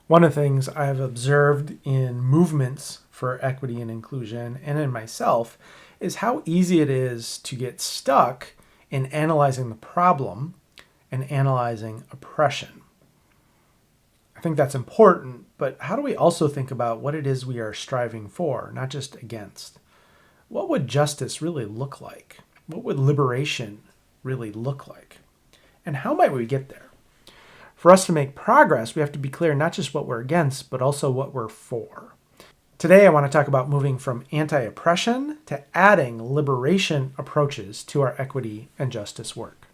One of the things I've observed in movements for equity and inclusion and in myself is how easy it is to get stuck in analyzing the problem and analyzing oppression. I think that's important, but how do we also think about what it is we are striving for, not just against? What would justice really look like? What would liberation really look like? And how might we get there? For us to make progress, we have to be clear not just what we're against, but also what we're for. Today, I want to talk about moving from anti-oppression to adding liberation approaches to our equity and justice work.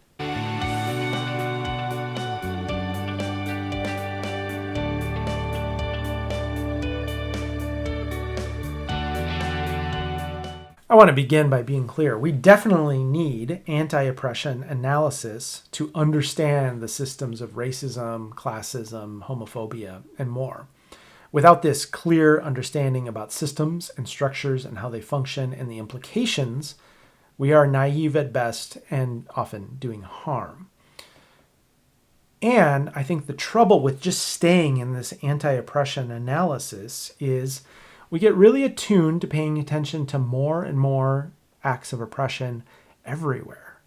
I want to begin by being clear. We definitely need anti-oppression analysis to understand the systems of racism, classism, homophobia, and more. Without this clear understanding about systems and structures and how they function and the implications, we are naive at best and often doing harm. And I think the trouble with just staying in this anti-oppression analysis is we get really attuned to paying attention to more and more acts of oppression everywhere.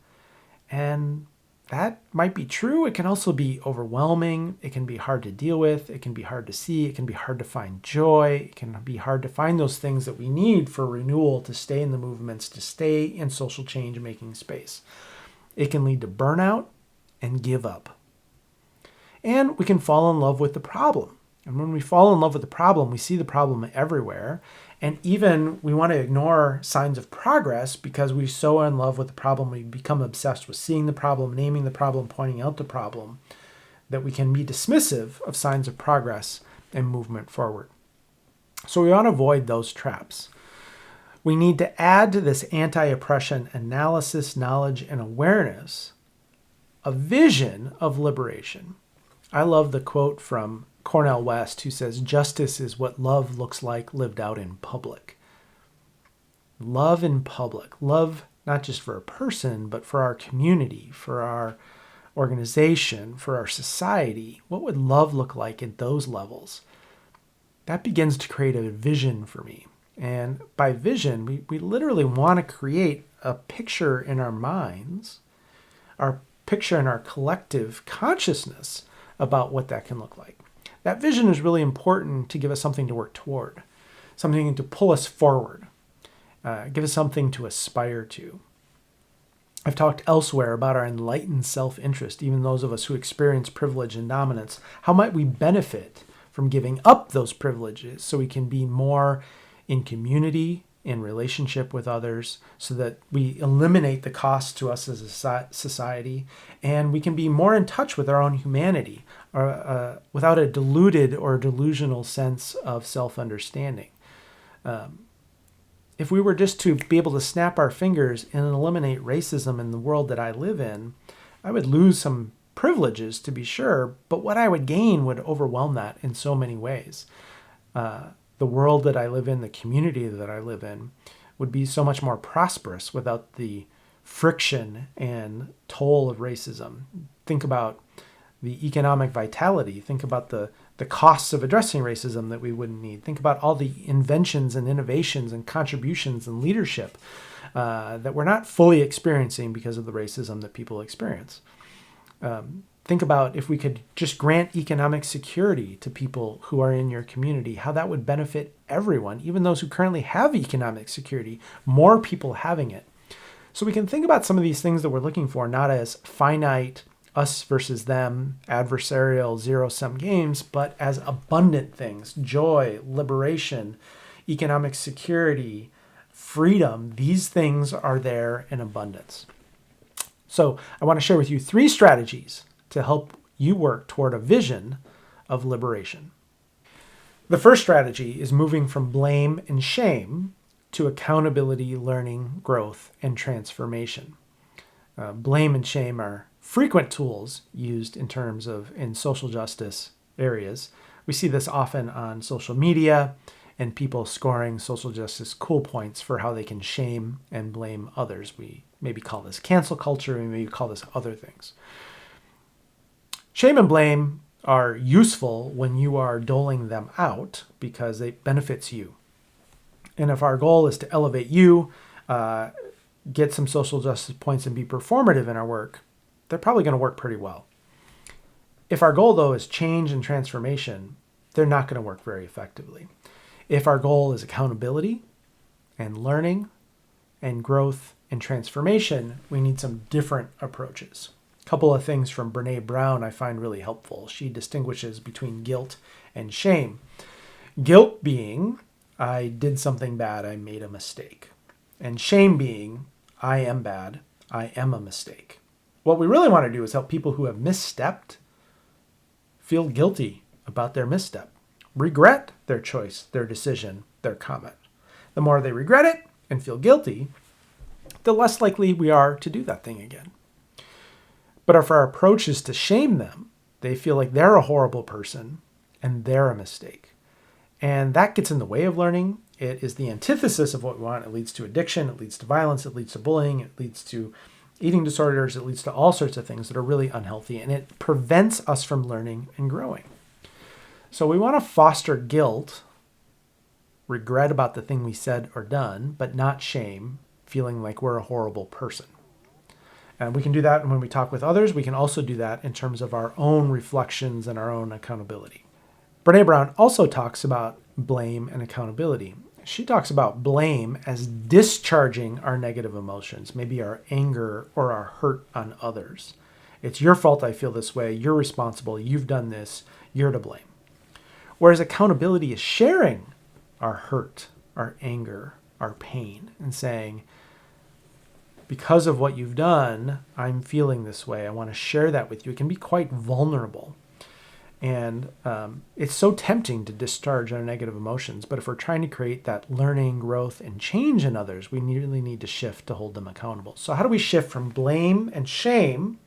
And that might be true. It can also be overwhelming. It can be hard to deal with. It can be hard to see. It can be hard to find joy. It can be hard to find those things that we need for renewal, to stay in the movements, to stay in social change making space. It can lead to burnout and give up. And we can fall in love with the problem. And when we fall in love with the problem, we see the problem everywhere. And even we want to ignore signs of progress because we're so in love with the problem, we become obsessed with seeing the problem, naming the problem, pointing out the problem, that we can be dismissive of signs of progress and movement forward. So we want to avoid those traps. We need to add to this anti-oppression analysis, knowledge, and awareness a vision of liberation. I love the quote from Cornel West, who says, "Justice is what love looks like lived out in public." Love in public. Love not just for a person, but for our community, for our organization, for our society. What would love look like at those levels? That begins to create a vision for me. And by vision, we literally want to create a picture in our minds, our picture in our collective consciousness about what that can look like. That vision is really important to give us something to work toward, something to pull us forward, give us something to aspire to. I've talked elsewhere about our enlightened self-interest, even those of us who experience privilege and dominance. How might we benefit from giving up those privileges so we can be more in community, in relationship with others, so that we eliminate the cost to us as a society, and we can be more in touch with our own humanity, without a deluded or delusional sense of self-understanding. If we were just to be able to snap our fingers and eliminate racism in the world that I live in, I would lose some privileges, to be sure, but what I would gain would overwhelm that in so many ways. The world that I live in, the community that I live in, would be so much more prosperous without the friction and toll of racism. Think about the economic vitality. Think about the costs of addressing racism that we wouldn't need. Think about all the inventions and innovations and contributions and leadership that we're not fully experiencing because of the racism that people experience. Think about if we could just grant economic security to people who are in your community, how that would benefit everyone, even those who currently have economic security, more people having it. So we can think about some of these things that we're looking for, not as finite, us versus them, adversarial, zero-sum games, but as abundant things: joy, liberation, economic security, freedom. These things are there in abundance. So I want to share with you 3 strategies to help you work toward a vision of liberation. The first strategy is moving from blame and shame to accountability, learning, growth, and transformation. Blame and shame are frequent tools used in social justice areas. We see this often on social media and people scoring social justice cool points for how they can shame and blame others. We maybe call this cancel culture, we maybe call this other things. Shame and blame are useful when you are doling them out because it benefits you. And if our goal is to elevate you, get some social justice points and be performative in our work, they're probably going to work pretty well. If our goal, though, is change and transformation, they're not going to work very effectively. If our goal is accountability and learning and growth and transformation, we need some different approaches. A couple of things from Brené Brown I find really helpful. She distinguishes between guilt and shame. Guilt being, I did something bad, I made a mistake. And shame being, I am bad, I am a mistake. What we really want to do is help people who have misstepped feel guilty about their misstep, regret their choice, their decision, their comment. The more they regret it and feel guilty, the less likely we are to do that thing again. But if our approach is to shame them, they feel like they're a horrible person and they're a mistake. And that gets in the way of learning. It is the antithesis of what we want. It leads to addiction, it leads to violence, it leads to bullying, it leads to eating disorders, it leads to all sorts of things that are really unhealthy, and it prevents us from learning and growing. So we want to foster guilt, regret about the thing we said or done, but not shame, feeling like we're a horrible person. And we can do that when we talk with others. We can also do that in terms of our own reflections and our own accountability. Brené Brown also talks about blame and accountability. She talks about blame as discharging our negative emotions, maybe our anger or our hurt on others. It's your fault I feel this way. You're responsible. You've done this. You're to blame. Whereas accountability is sharing our hurt, our anger, our pain, and saying, because of what you've done, I'm feeling this way. I want to share that with you. It can be quite vulnerable. And it's so tempting to discharge our negative emotions. But if we're trying to create that learning, growth, and change in others, we really need to shift to hold them accountable. So how do we shift from blame and shame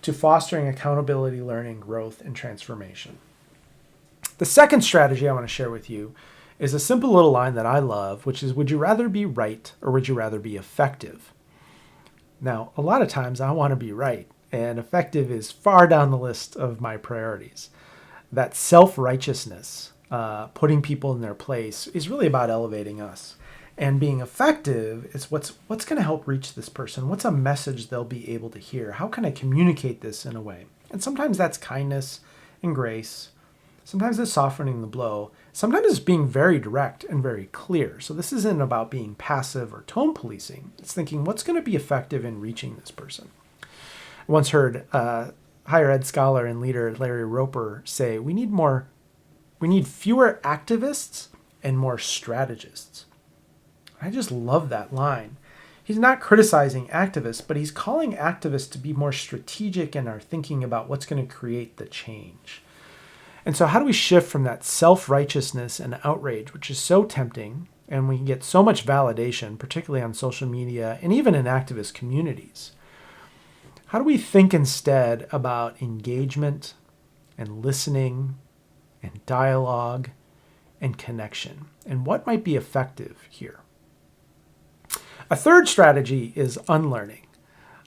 to fostering accountability, learning, growth, and transformation? The second strategy I want to share with you is a simple little line that I love, which is, would you rather be right or would you rather be effective? Now, a lot of times I want to be right. And effective is far down the list of my priorities. That self-righteousness, putting people in their place, is really about elevating us. And being effective is what's going to help reach this person. What's a message they'll be able to hear? How can I communicate this in a way? And sometimes that's kindness and grace. Sometimes it's softening the blow. Sometimes it's being very direct and very clear. So this isn't about being passive or tone policing. It's thinking, what's going to be effective in reaching this person? I once heard higher ed scholar and leader Larry Roper say, we need fewer activists and more strategists. I just love that line. He's not criticizing activists, but he's calling activists to be more strategic in our thinking about what's going to create the change. And so how do we shift from that self-righteousness and outrage, which is so tempting, and we get so much validation, particularly on social media and even in activist communities? How do we think instead about engagement and listening and dialogue and connection? And what might be effective here? A third strategy is unlearning.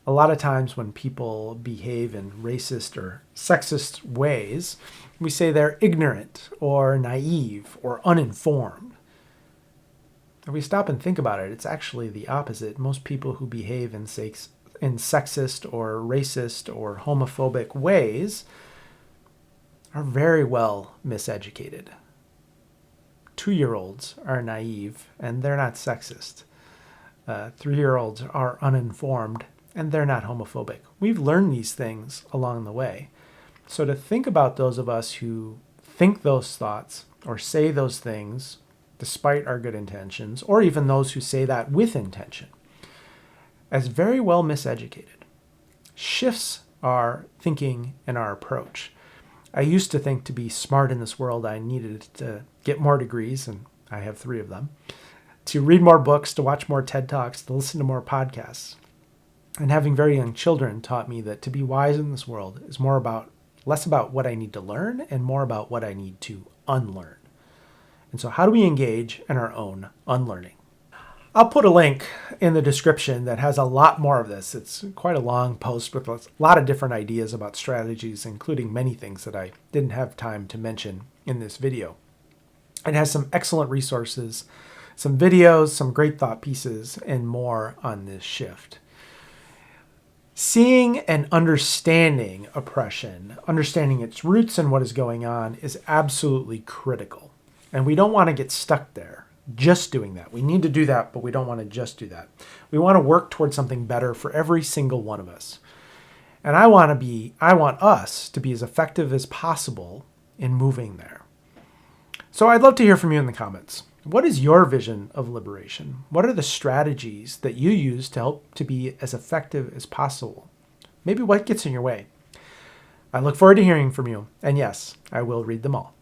A lot of times when people behave in racist or sexist ways, we say they're ignorant or naive or uninformed. If we stop and think about it, it's actually the opposite. Most people who behave in sexist or racist or homophobic ways are very well miseducated. 2-year-olds are naive and they're not sexist. 3-year-olds are uninformed and they're not homophobic. We've learned these things along the way. So to think about those of us who think those thoughts or say those things despite our good intentions, or even those who say that with intention, as very well miseducated, shifts our thinking and our approach. I used to think to be smart in this world, I needed to get more degrees, and I have 3 of them, to read more books, to watch more TED Talks, to listen to more podcasts. And having very young children taught me that to be wise in this world is less about what I need to learn and more about what I need to unlearn. And so how do we engage in our own unlearning? I'll put a link in the description that has a lot more of this. It's quite a long post with a lot of different ideas about strategies, including many things that I didn't have time to mention in this video. It has some excellent resources, some videos, some great thought pieces, and more on this shift. Seeing and understanding oppression, understanding its roots and what is going on, is absolutely critical. And we don't want to get stuck there, just doing that. We need to do that, but we don't want to just do that. We want to work towards something better for every single one of us. And I want us to be as effective as possible in moving there. So I'd love to hear from you in the comments. What is your vision of liberation? What are the strategies that you use to help to be as effective as possible? Maybe what gets in your way? I look forward to hearing from you. And yes, I will read them all.